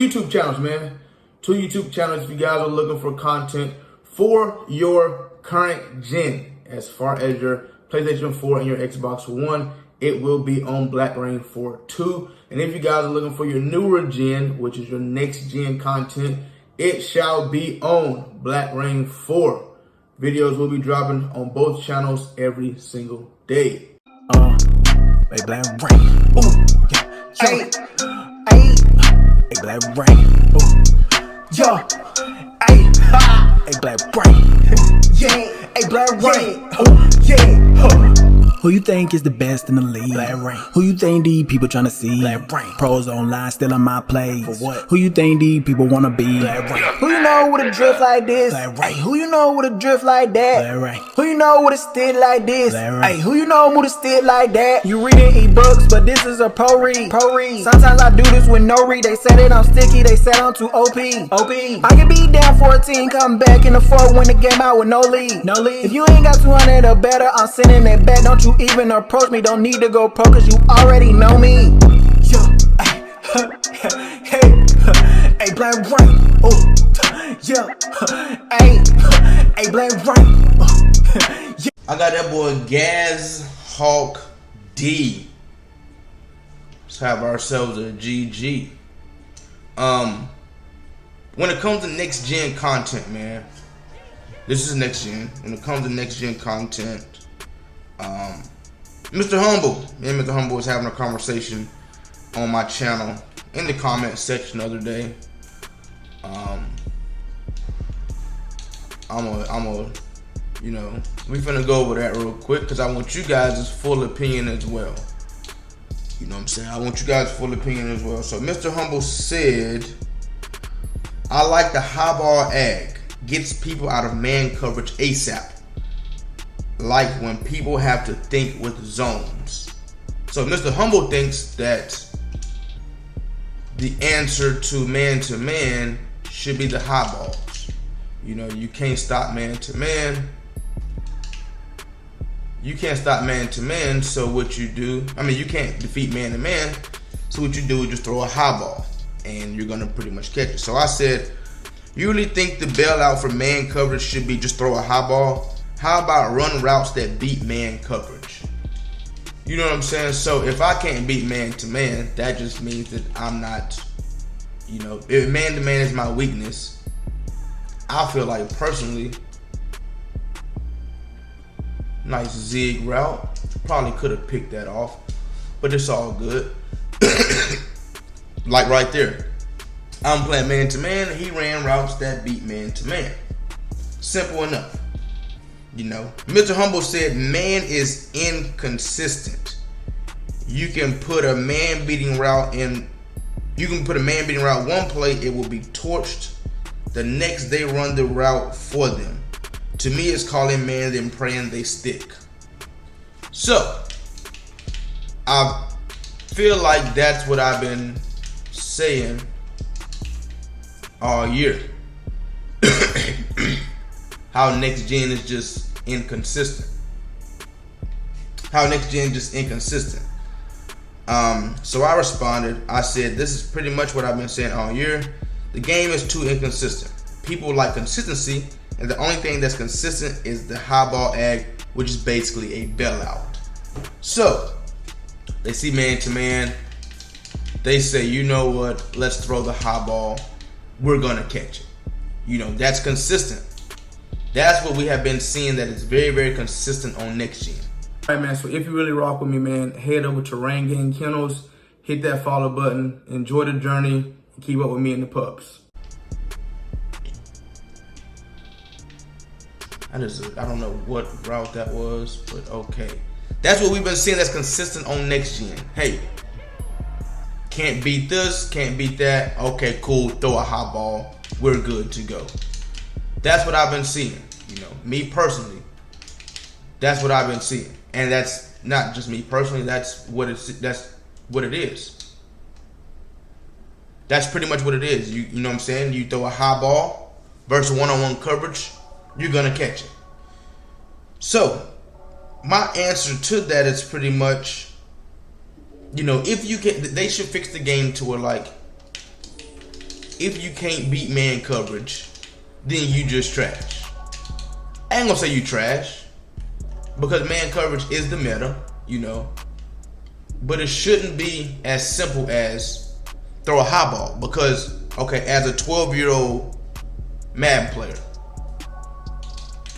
YouTube channels, man. 2 YouTube channels if you guys are looking for content for your current gen. As far as your PlayStation 4 and your Xbox One, it will be on Black Rain 4 2. And if you guys are looking for your newer gen, which is your next gen content, it shall be on Black Rain 4. Videos will be dropping on both channels every single day. Hey, Black Rain. Ooh, yeah. Hey, hey, hey, Black Rain. Ooh, yo, hey, ha. Hey, Black Rain. Yeah, hey, Black Rain. Oh, yeah, huh. Who you think is the best in the league? Black Rain. Who you think these people tryna see? Black Rain. Pros online still in my place. For what? Who you think these people wanna be? Black Rain. Who you know with a drift like this? Black Rain. Who you know with a drift like that? Black Rain. Who you know with a stick like this? Hey, who you know with a stick like that? You reading ebooks, but this is a pro read. Pro read. Sometimes I do this with no read. They say that I'm sticky, they say I'm too OP. OP. I can be down 14, come back in the 4, win the game out with no lead. No lead. If you ain't got 200 or better, I'm sending it back. Don't you even approach me, don't need to go pro, cause you already know me. Yo, hey, hey, Black Rain. Oh, yeah, hey, Black Rain. Yeah. I got that boy Gaz Hawk D. Let's have ourselves a GG. When it comes to next gen content, man, this is next gen. When it comes to next gen content, Mr. Humble, me and Mr. Humble was having a conversation on my channel in the comment section the other day. You know, we finna go over that real quick because I want you guys' full opinion as well. You know what I'm saying? I want you guys' full opinion as well. So Mr. Humble said, I like the high ball ag. Gets people out of man coverage ASAP. Like when people have to think with zones. So Mr. Humble thinks that the answer to man should be the high balls. You know, you can't stop man to man. You can't stop man to man, so what you do, I mean, you can't defeat man to man, so what you do is just throw a high ball and you're gonna pretty much catch it. So I said, you really think the bailout for man coverage should be just throw a high ball? How about run routes that beat man coverage? You know what I'm saying? So if I can't beat man to man, that just means that I'm not, you know, if man to man is my weakness, I feel like personally, nice zig route. Probably could have picked that off, but it's all good. Like right there. I'm playing man to man, he ran routes that beat man to man. Simple enough. You know, Mr. Humble said man is inconsistent. You can put a man beating route in, you can put a man beating route one play, it will be torched. The next they run the route for them. To me, it's calling man then praying they stick. So, I feel like that's what I've been saying all year. How next gen is just inconsistent. So I responded. I said, this is pretty much what I've been saying all year. The game is too inconsistent. People like consistency, and the only thing that's consistent is the high ball ag, which is basically a bailout. So they see man to man. They say, you know what? Let's throw the high ball. We're gonna catch it. You know, that's consistent. That's what we have been seeing, that is very, very consistent on next gen. All right, man, so if you really rock with me, man, head over to Rain Gang Kennels, hit that follow button, enjoy the journey, and keep up with me and the pups. I don't know what route that was, but okay. That's what we've been seeing that's consistent on next gen. Hey, can't beat this, can't beat that. Okay, cool, throw a high ball. We're good to go. That's what I've been seeing, you know, me personally. That's what I've been seeing. And that's not just me personally, that's what it is. That's pretty much what it is. You know what I'm saying? You throw a high ball versus one-on-one coverage, you're gonna catch it. So, my answer to that is pretty much, you know, if you can, they should fix the game to where, like, if you can't beat man coverage, then you just trash. I ain't gonna say you trash, because man coverage is the meta, you know. But it shouldn't be as simple as throw a high ball. Because, okay, as a 12-year-old Madden player,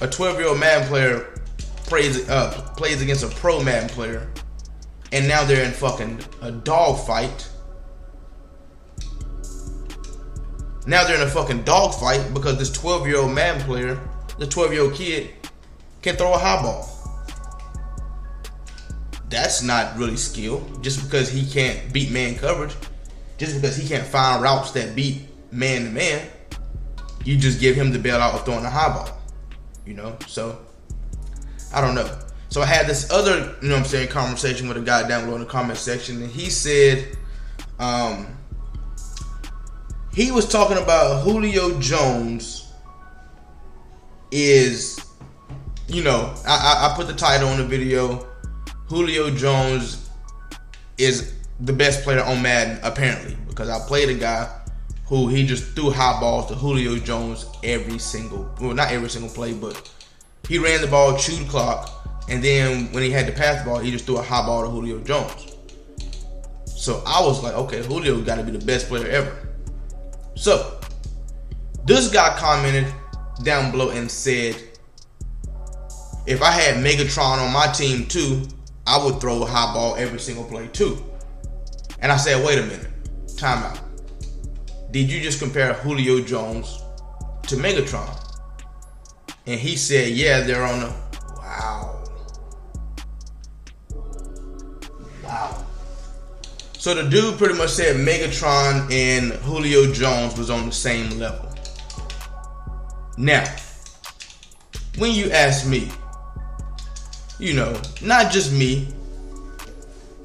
a 12-year-old Madden player plays against a pro Madden player, and now they're in fucking a dog fight. Now they're in a fucking dog fight because this 12-year-old Madden player, the 12-year-old kid, can throw a high ball. That's not really skill. Just because he can't beat man coverage, just because he can't find routes that beat man to man, you just give him the bailout of throwing a high ball. You know, so I don't know. So I had this other, you know what I'm saying, conversation with a guy down below in the comment section, and he said, he was talking about Julio Jones is, you know, I put the title on the video, Julio Jones is the best player on Madden, apparently, because I played a guy who he just threw high balls to Julio Jones every single, well, not every single play, but he ran the ball, chewed clock, and then when he had to pass the ball, he just threw a high ball to Julio Jones. So I was like, okay, Julio got to be the best player ever. So this guy commented down below and said, if I had Megatron on my team too, I would throw a high ball every single play too. And I said, wait a minute, time out. Did you just compare Julio Jones to Megatron? And he said, yeah, they're on the, wow. So the dude pretty much said Megatron and Julio Jones was on the same level. Now, when you ask me, you know, not just me,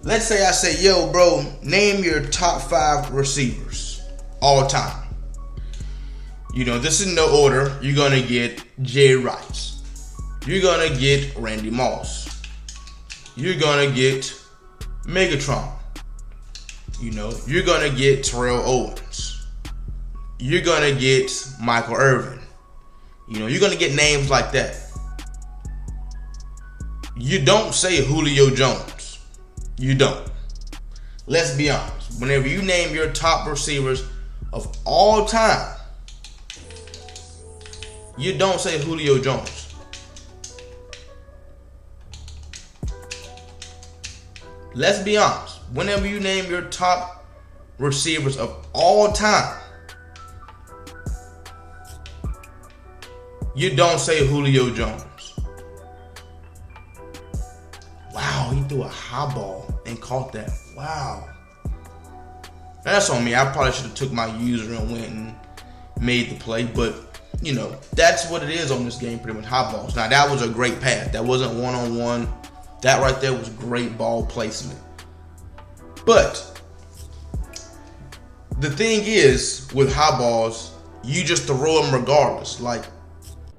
let's say I say, yo, bro, name your top 5 receivers all time. You know, this is no order. You're going to get Jay Rice. You're going to get Randy Moss. You're going to get Megatron. You know, you're going to get Terrell Owens. You're going to get Michael Irvin. You know, you're going to get names like that. You don't say Julio Jones. You don't. Let's be honest. Whenever you name your top receivers of all time, you don't say Julio Jones. Let's be honest. Whenever you name your top receivers of all time, you don't say Julio Jones. Wow, he threw a high ball and caught that. Wow. That's on me. I probably should have took my user and went and made the play, but you know, that's what it is on this game, pretty much high balls. Now that was a great pass. That wasn't one-on-one. That right there was great ball placement. But the thing is, with high balls, you just throw them regardless. Like,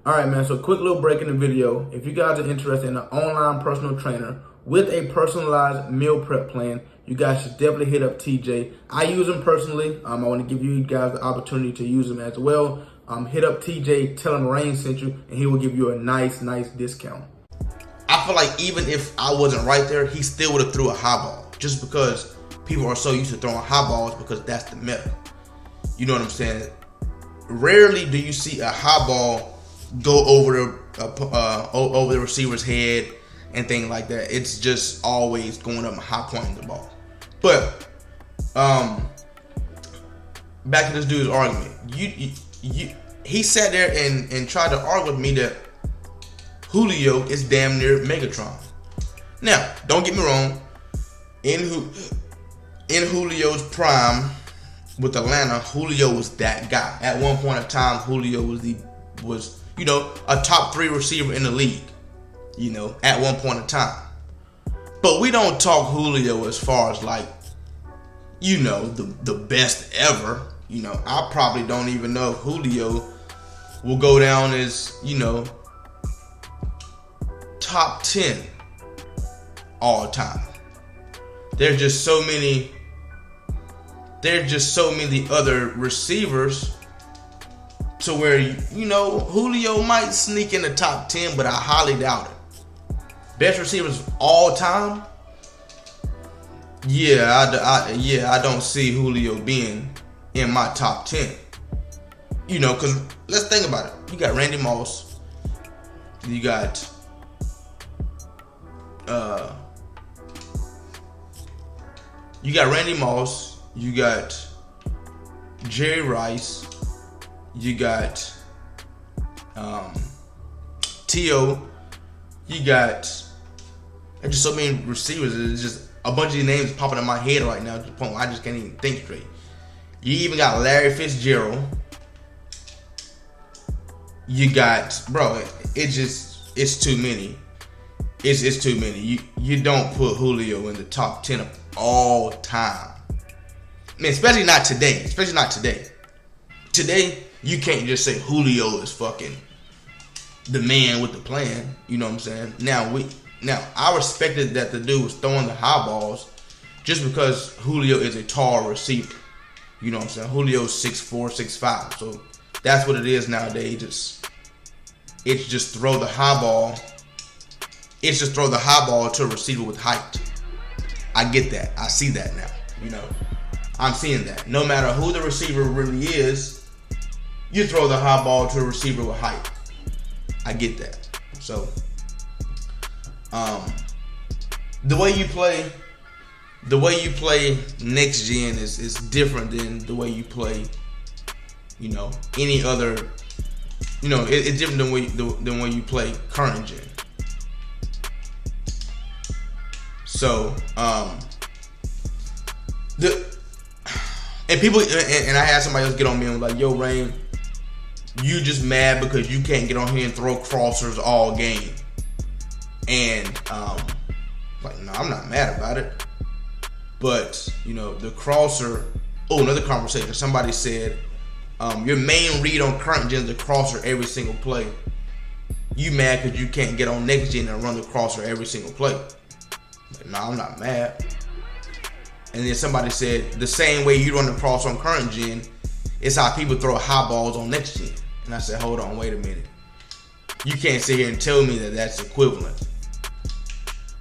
all right, man. So quick little break in the video. If you guys are interested in an online personal trainer with a personalized meal prep plan, you guys should definitely hit up TJ. I use him personally. I want to give you guys the opportunity to use him as well. Hit up TJ, tell him Rain sent you, and he will give you a nice discount. I feel like even if I wasn't right there, he still would have threw a high ball. Just because people are so used to throwing high balls because that's the meta. You know what I'm saying? Rarely do you see a high ball go over the receiver's head and things like that. It's just always going up and high pointing the ball. But back to this dude's argument. He sat there and tried to argue with me that Julio is damn near Megatron. Now, don't get me wrong. In Julio's prime with Atlanta, Julio was that guy. At one point in time, Julio was you know, a top 3 receiver in the league. You know, at one point in time. But we don't talk Julio as far as like, you know, the best ever. You know, I probably don't even know if Julio will go down as, you know, top 10 all time. There's just so many there's just so many other receivers to where, you know, Julio might sneak in the top 10, but I highly doubt it. Best receivers of all time? I don't see Julio being in my top 10. You know, because let's think about it. You got Randy Moss. You got Randy Moss. You got Jerry Rice. You got T.O. You got just so many receivers. It's just a bunch of names popping in my head right now. I just can't even think straight. You even got Larry Fitzgerald. You got, bro, it's too many. It's too many. You don't put Julio in the top 10 of all time. I mean, especially not today. Today, you can't just say Julio is fucking the man with the plan. You know what I'm saying? Now I respected that the dude was throwing the high balls just because Julio is a tall receiver. You know what I'm saying? Julio's 6'4", 6'5". So that's what it is nowadays. It's just throw the high ball. It's just throw the high ball to a receiver with height. I get that. I see that now. You know, I'm seeing that. No matter who the receiver really is, you throw the high ball to a receiver with height. I get that. So, the way you play next gen is different than the way you play, you know, any other. You know, it's different than when you play current gen. So, people and I had somebody else get on me and was like, "Yo, Rain, you just mad because you can't get on here and throw crossers all game." And like, no, I'm not mad about it. But you know, the crosser. Oh, another conversation. Somebody said, your main read on current gen is the crosser every single play. You mad because you can't get on next gen and run the crosser every single play. Like, no, I'm not mad. And then somebody said, the same way you run the cross on current gen, it's how people throw high balls on next gen. And I said, hold on, wait a minute. You can't sit here and tell me that that's equivalent.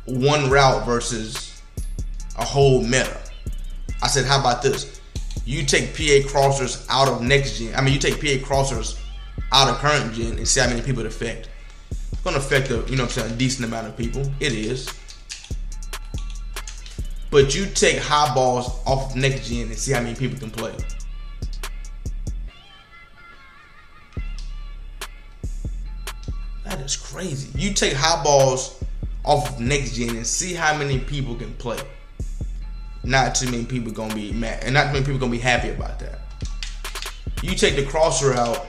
One route versus a whole meta. I said, how about this? You take PA crossers out of next gen. I mean, you take PA crossers out of current gen and see how many people it affect. It's gonna affect a decent amount of people. It is. But you take high balls off of next gen and see how many people can play. That is crazy. You take high balls off of next gen and see how many people can play. Not too many people gonna be mad, and not too many people gonna be happy about that. You take the crosser out.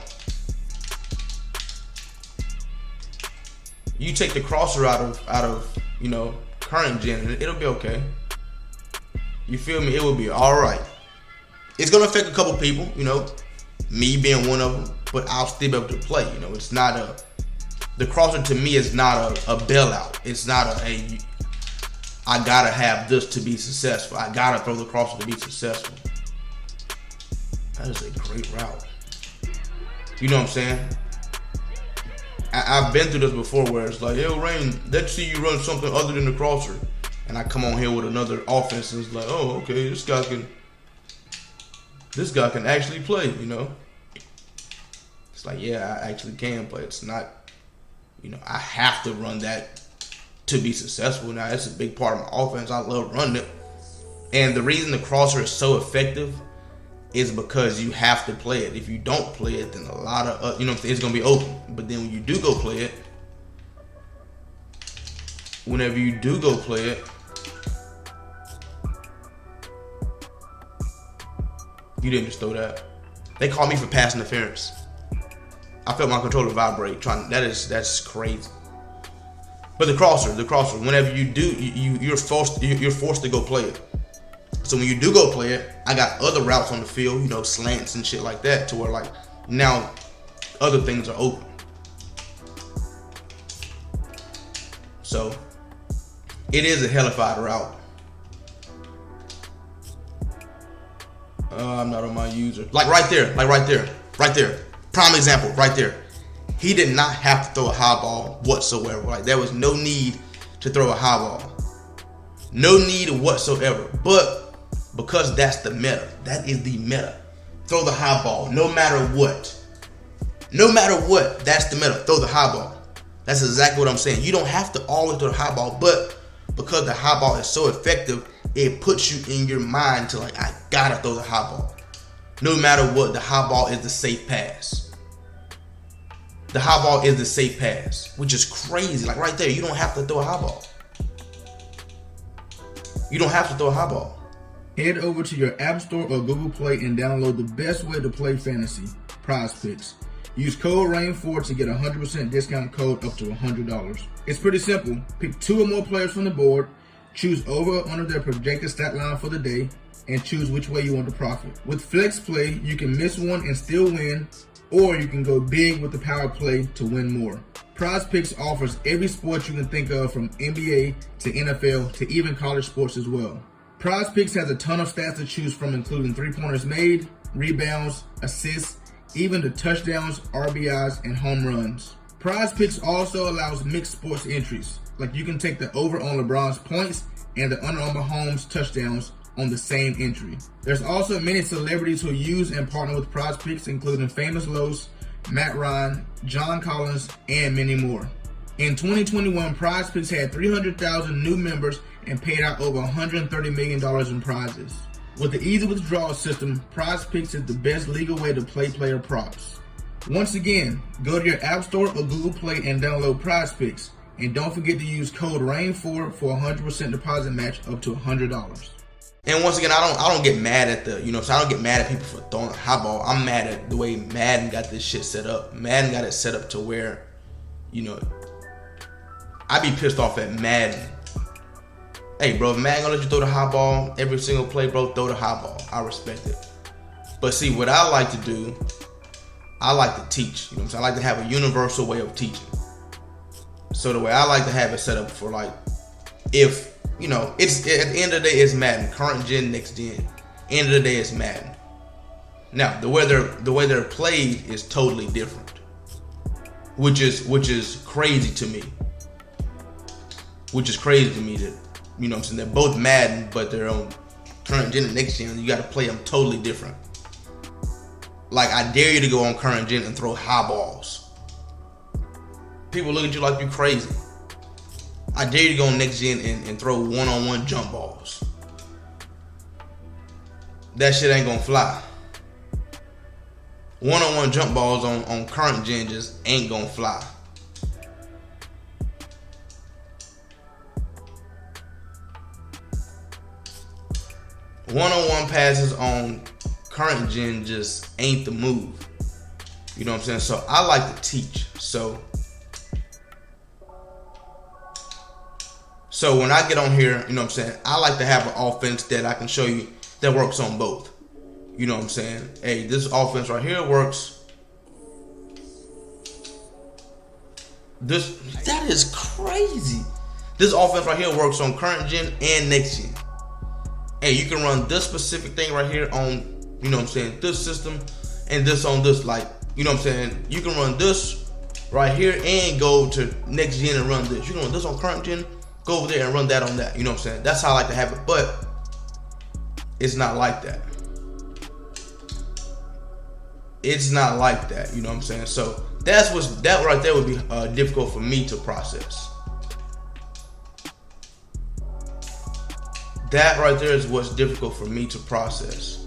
You take the crosser out of you know, current gen, and it'll be okay. You feel me? It will be all right. It's gonna affect a couple people, you know, me being one of them, but I'll still be able to play. You know, it's not the crosser to me is not a bailout. It's not I gotta have this to be successful. I gotta throw the crosser to be successful. That is a great route. You know what I'm saying? I've been through this before where it's like, yo, Rain, let's see you run something other than the crosser. And I come on here with another offense and it's like, oh, okay, this guy can actually play, you know? It's like, yeah, I actually can play. It's not, you know, I have to run that to be successful. Now, it's a big part of my offense. I love running it. And the reason the crosser is so effective is because you have to play it. If you don't play it, then a lot of, it's going to be open. But then when you do go play it, whenever you do go play it, you didn't just throw that. They call me for pass interference. I felt my controller vibrate. That's crazy. But the crosser, whenever you do, you're forced to go play it. So when you do go play it, I got other routes on the field, you know, slants and shit like that, to where like now other things are open. So it is a hellified route. I'm not on my user. Like right there. Prime example, right there. He did not have to throw a high ball whatsoever. Like there was no need to throw a high ball. No need whatsoever. But because that's the meta. That is the meta. Throw the high ball no matter what. No matter what, that's the meta. Throw the high ball. That's exactly what I'm saying. You don't have to always throw the high ball, but because the high ball is so effective, it puts you in your mind to like, I gotta throw the high ball. No matter what, the high ball is the safe pass. The high ball is the safe pass, which is crazy. Like right there, you don't have to throw a high ball. You don't have to throw a high ball. Head over to your App Store or Google Play and download the best way to play fantasy, PrizePicks. Use code RAIN4 to get a 100% discount code up to $100. It's pretty simple. Pick 2 or more players from the board, choose over or under their projected stat line for the day, and choose which way you want to profit. With Flex Play, you can miss one and still win, or you can go big with the power play to win more. PrizePicks offers every sport you can think of, from NBA to NFL to even college sports as well. PrizePicks has a ton of stats to choose from, including 3-pointers made, rebounds, assists, even the touchdowns, RBIs, and home runs. PrizePicks also allows mixed sports entries, like you can take the over on LeBron's points and the under on Mahomes' touchdowns on the same entry. There's also many celebrities who use and partner with PrizePicks, including Famous Los, Matt Ryan, John Collins, and many more. In 2021, PrizePicks had 300,000 new members and paid out over $130 million in prizes. With the easy withdrawal system, PrizePicks is the best legal way to play player props. Once again, go to your App Store or Google Play and download PrizePicks. And don't forget to use code RAIN4 for a 100% deposit match up to $100. And once again, I don't get mad at I don't get mad at people for throwing a high ball. I'm mad at the way Madden got this shit set up. Madden got it set up to where, I be pissed off at Madden. Hey, bro, if Madden gonna let you throw the high ball every single play, bro, throw the high ball. I respect it. But see, what I like to do, I like to teach. You know what I'm saying? I like to have a universal way of teaching. So the way I like to have it set up for, like, if, it's at the end of the day, it's Madden. Current gen, next gen. End of the day, it's Madden. Now, the way they're played is totally different, which is crazy to me. Which is crazy to me that, what I'm saying, they're both Madden, but they're on current gen and next gen. You got to play them totally different. Like, I dare you to go on current gen and throw high balls. People look at you like you crazy. I dare you to go on next gen and throw one-on-one jump balls. That shit ain't gonna fly. One-on-one jump balls on current gen just ain't gonna fly. One-on-one passes on current gen just ain't the move. You know what I'm saying? So I like to teach. So when I get on here, you know what I'm saying, I like to have an offense that I can show you that works on both. You know what I'm saying? Hey, this offense right here works. That is crazy. This offense right here works on current gen and next gen. Hey, you can run this specific thing right here on, you know what I'm saying, this system, and this on this, like, you know what I'm saying? You can run this right here and go to next gen and run this. You can run this on current gen, go over there and run that on that. You know what I'm saying? That's how I like to have it, but it's not like that. It's not like that, you know what I'm saying? So that right there would be difficult for me to process. That right there is what's difficult for me to process.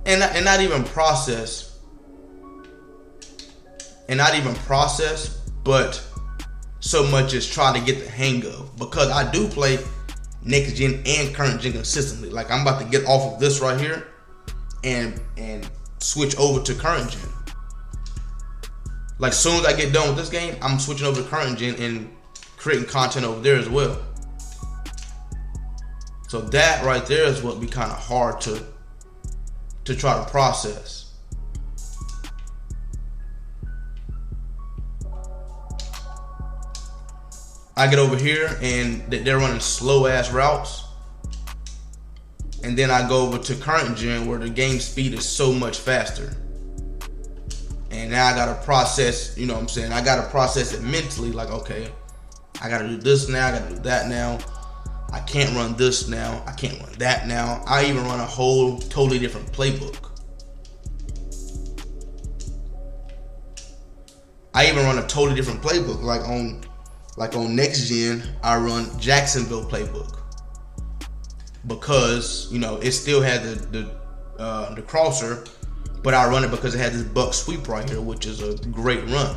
And not even process, but so much as try to get the hang of. Because I do play next gen and current gen consistently. Like, I'm about to get off of this right here and switch over to current gen. Like, soon as I get done with this game, I'm switching over to current gen and creating content over there as well. So that right there is what be kind of hard to try to process. I get over here and they're running slow ass routes. and then I go over to current gen where the game speed is so much faster. And now I gotta process, you know what I'm saying? I gotta process it mentally, like, okay, I gotta do this now, I gotta do that now. I can't run this now, I can't run that now. I even run a whole totally different playbook. Like on next gen, I run Jacksonville playbook because, you know, it still had the crosser, but I run it because it had this buck sweep right here, which is a great run.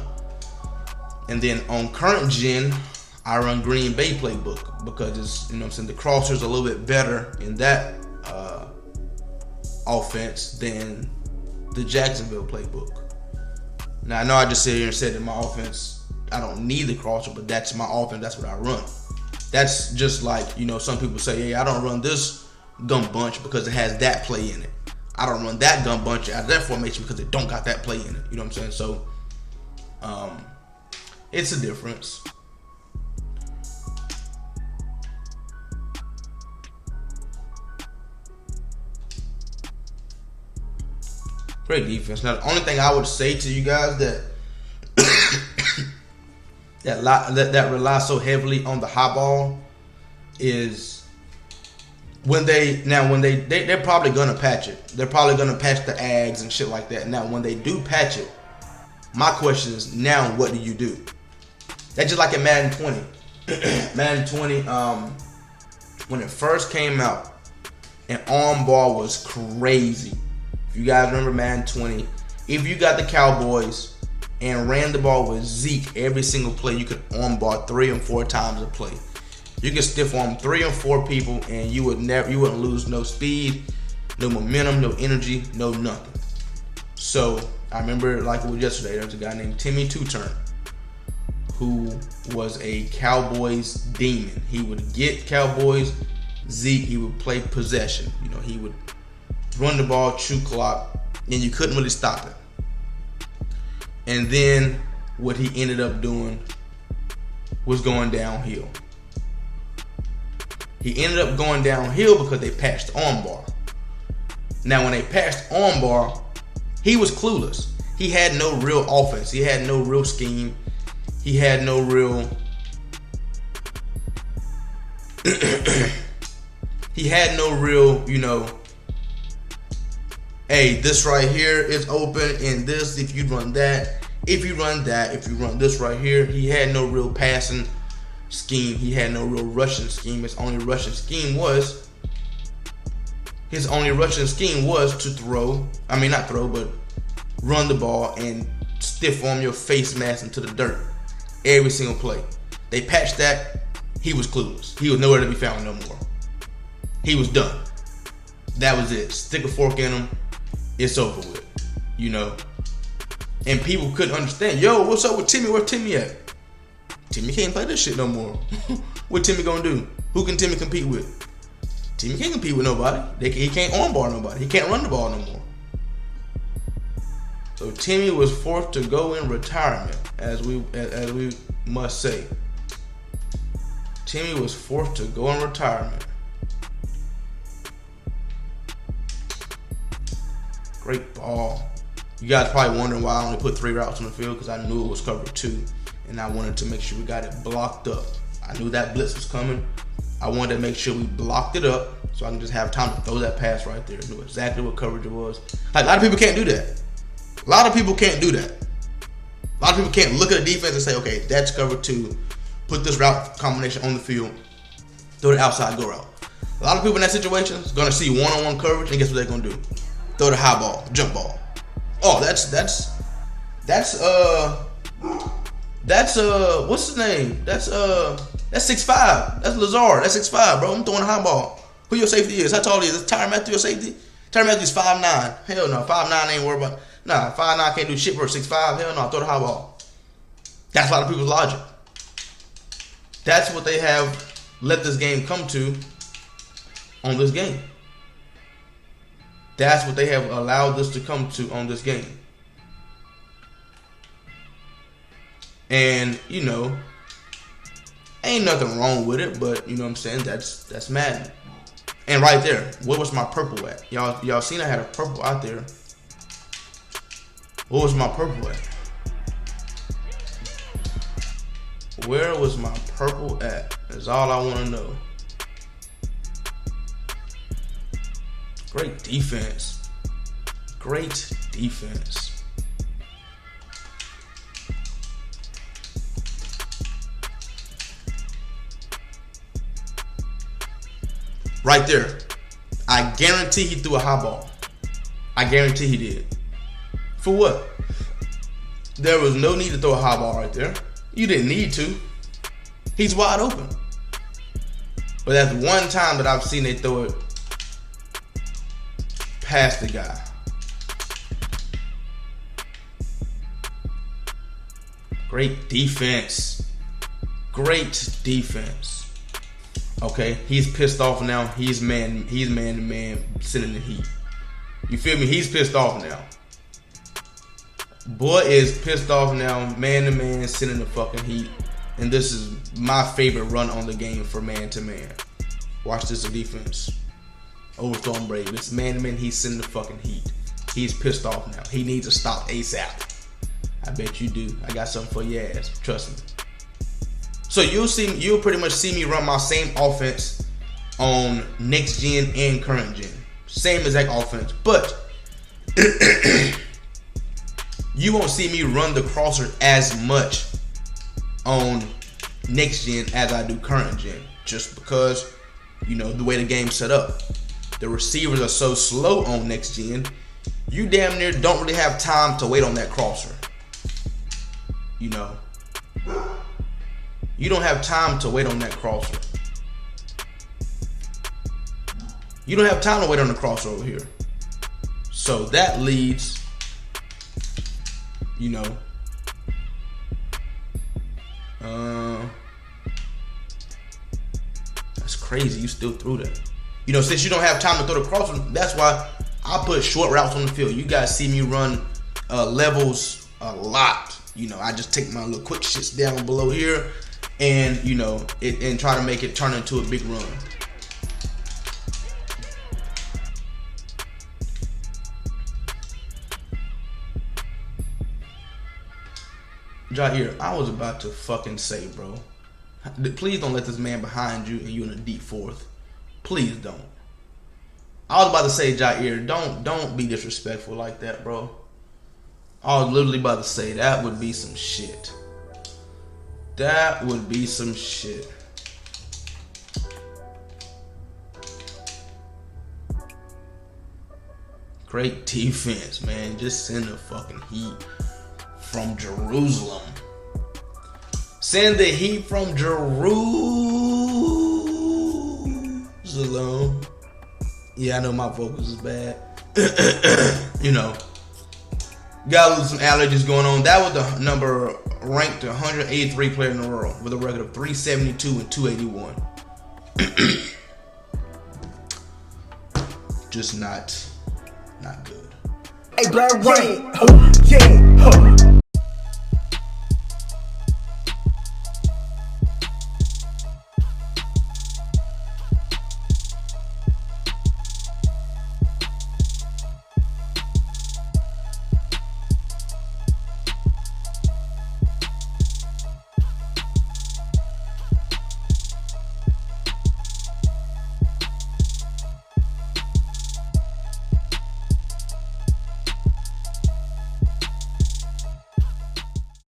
And then on current gen, I run Green Bay playbook because it's, you know what I'm saying, the crosser's a little bit better in that offense than the Jacksonville playbook. Now I know I just sit here and said that my offense, I don't need the crosser, but that's my offense, that's what I run. That's just like, you know, some people say, hey, I don't run this gun bunch because it has that play in it. I don't run that gun bunch out of that formation because it don't got that play in it. You know what I'm saying? So it's a difference. Great defense. Now, the only thing I would say to you guys that that rely so heavily on the high ball is they're probably gonna patch it. They're probably gonna patch the ags and shit like that. Now, when they do patch it, my question is, now what do you do? That's just like in Madden 20. Madden 20, when it first came out, and arm ball was crazy. If you guys remember Madden 20, if you got the Cowboys and ran the ball with Zeke every single play, you could arm ball 3 and 4 times a play. You could stiff arm 3 or 4 people, and you wouldn't lose no speed, no momentum, no energy, no nothing. So I remember, like it was yesterday, there was a guy named Timmy Two-Turn who was a Cowboys demon. He would get Cowboys Zeke, he would play possession. You know, he would run the ball, chew clock, and you couldn't really stop him. And then what he ended up doing was going downhill. He ended up going downhill because they patched armbar. Now, when they patched armbar, he was clueless. He had no real offense. He had no real scheme. He had no real you know, hey, this right here is open, and this, if you run that, if you run that, if you run this right here. He had no real passing scheme. He had no real rushing scheme. His only rushing scheme was to throw. I mean, not throw, but run the ball and stiff arm your face mask into the dirt every single play. They patched that. He was clueless. He was nowhere to be found no more. He was done. That was it. Stick a fork in him. It's over with, you know. And people couldn't understand. Yo, what's up with Timmy? Where's Timmy at? Timmy can't play this shit no more. What Timmy gonna do? Who can Timmy compete with? Timmy can't compete with nobody. He can't armbar nobody. He can't run the ball no more. So Timmy was forced to go in retirement, as we must say. Timmy was forced to go in retirement. Great ball. You guys probably wondering why I only put 3 routes on the field, because I knew it was cover 2, and I wanted to make sure we got it blocked up. I knew that blitz was coming. I wanted to make sure we blocked it up so I can just have time to throw that pass right there. I knew exactly what coverage it was. Like, a lot of people can't do that. A lot of people can't do that. A lot of people can't look at the defense and say, okay, that's cover 2. Put this route combination on the field. Throw the outside go route. A lot of people in that situation is going to see one-on-one coverage, and guess what they're going to do? Throw the high ball, jump ball. Oh, that's what's his name? That's 6'5". That's Lazard. That's 6'5", bro. I'm throwing a high ball. Who your safety is? How tall he is? Is Tyrann Mathieu your safety? Tyrann Mathieu's 5'9". Hell no, 5'9" ain't worried about. Nah, 5'9" can't do shit for 6'5". Hell no, throw the high ball. That's a lot of people's logic. That's what they have let this game come to on this game. That's what they have allowed this to come to on this game. And, you know, ain't nothing wrong with it, but, you know what I'm saying, that's Madden. And right there, where was my purple at? Y'all seen I had a purple out there. What was my purple at? Where was my purple at? That's all I want to know. Great defense. Great defense. Right there. I guarantee he threw a high ball. I guarantee he did. For what? There was no need to throw a high ball right there. You didn't need to. He's wide open. But that's one time that I've seen they throw it past the guy. Great defense. Great defense. Okay, he's pissed off now. He's man to man, sitting in the heat. You feel me? He's pissed off now. Boy is pissed off now, man to man, sitting in the fucking heat. And this is my favorite run on the game for man to man. Watch this defense. Overthrowing Brave. It's man to man, he's sitting in the fucking heat. He's pissed off now. He needs to stop ASAP. I bet you do. I got something for your ass. Trust me. So you'll pretty much see me run my same offense on next gen and current gen. Same exact offense. But you won't see me run the crosser as much on next gen as I do current gen. Just because, you know, the way the game's set up. The receivers are so slow on next gen, you damn near don't really have time to wait on that crosser. You know. You don't have time to wait on that crosser. You don't have time to wait on the crosser over here. So that leads, you know, that's crazy. You still threw that. You know, since you don't have time to throw the crosser, that's why I put short routes on the field. You guys see me run levels a lot. You know, I just take my little quick shits down below here, and you know, and try to make it turn into a big run. Jair, I was about to fucking say, bro, please don't let this man behind you and you in a deep fourth. Please don't. I was about to say, Jair, don't be disrespectful like that, bro. I was literally about to say that would be some shit. That would be some shit. Great defense, man. Just send the fucking heat from Jerusalem. Send the heat from Jerusalem. Yeah, I know my vocals is bad. You know, got some allergies going on. That was the number ranked 183 player in the world with a record of 372 and 281. Just not good. Hey, Black Rain, yeah,